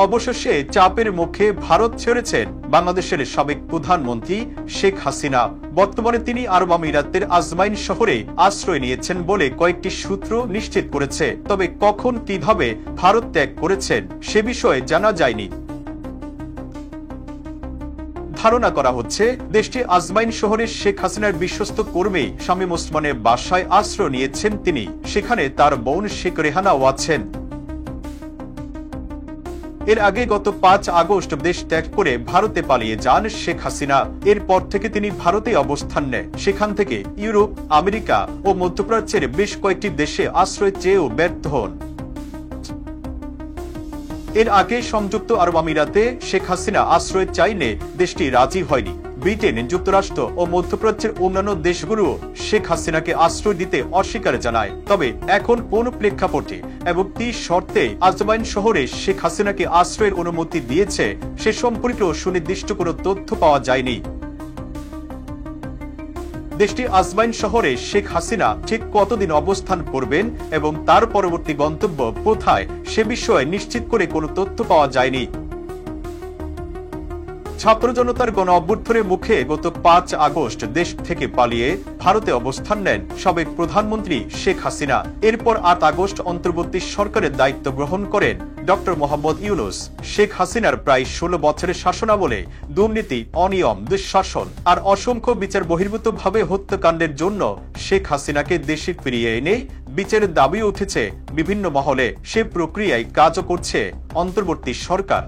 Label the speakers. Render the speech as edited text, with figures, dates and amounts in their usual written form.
Speaker 1: অবশেষে চাপের মুখে ভারত ছেড়েছেন বাংলাদেশের সাবেক প্রধানমন্ত্রী শেখ হাসিনা। বর্তমানে তিনি আরব আমিরাতের আজমাইন শহরে আশ্রয় নিয়েছেন বলে কয়েকটি সূত্র নিশ্চিত করেছে। তবে কখন কিভাবে ভারত ত্যাগ করেছেন সে বিষয়ে জানা যায়নি। ধারণা করা হচ্ছে দেশটি আজমাইন শহরে শেখ হাসিনার বিশ্বস্ত কর্মী শামীম ওসমানের বাসায় আশ্রয় নিয়েছেন তিনি। সেখানে তার বোন শেখ রেহানাও আছেন। এর আগে গত 5 আগস্ট দেশ ত্যাগ করে ভারতে পালিয়ে যান শেখ হাসিনা। এরপর থেকে তিনি ভারতে অবস্থান নেন। সেখান থেকে ইউরোপ, আমেরিকা ও মধ্যপ্রাচ্যের বেশ কয়েকটি দেশে আশ্রয় চেয়েও ব্যর্থ হন। এর আগে সংযুক্ত আরব আমিরাতে শেখ হাসিনা আশ্রয় চাইলে দেশটি রাজি হয়নি। ব্রিটেন, যুক্তরাষ্ট্র ও মধ্যপ্রাচ্যের অন্যান্য দেশগুলো শেখ হাসিনাকে আশ্রয় দিতে অস্বীকার জানায়। তবে এখন কোন প্রেক্ষাপটে এবং কি শর্তে আজমাইন শহরে শেখ হাসিনাকে আশ্রয়ের অনুমতি দিয়েছে সে সম্পর্কেও সুনির্দিষ্ট কোনো তথ্য পাওয়া যায়নি। দেশটি আজমাইন শহরে শেখ হাসিনা ঠিক কতদিন অবস্থান করবেন এবং তার পরবর্তী গন্তব্য কোথায় সে বিষয়ে নিশ্চিত করে কোনো তথ্য পাওয়া যায়নি। ছাত্র জনতার গণ অভ্যুত্থানের মুখে গত 5 আগস্ট দেশ থেকে পালিয়ে ভারতে অবস্থান নেন সাবেক প্রধানমন্ত্রী শেখ হাসিনা। এরপর 8 আগস্ট অন্তর্বর্তী সরকারের দায়িত্ব গ্রহণ করেন ডক্টর মোহাম্মদ ইউনূস। শেখ হাসিনার প্রায় 16 বছরের শাসনামলে দুর্নীতি, অনিয়ম, দুঃশাসন আর অসংখ্য বিচার বহির্ভূতভাবে হত্যাকাণ্ডের জন্য শেখ হাসিনাকে দেশে ফিরিয়ে এনে বিচারের দাবি উঠেছে বিভিন্ন মহলে। সে প্রক্রিয়ায় কাজও করছে অন্তর্বর্তী সরকার।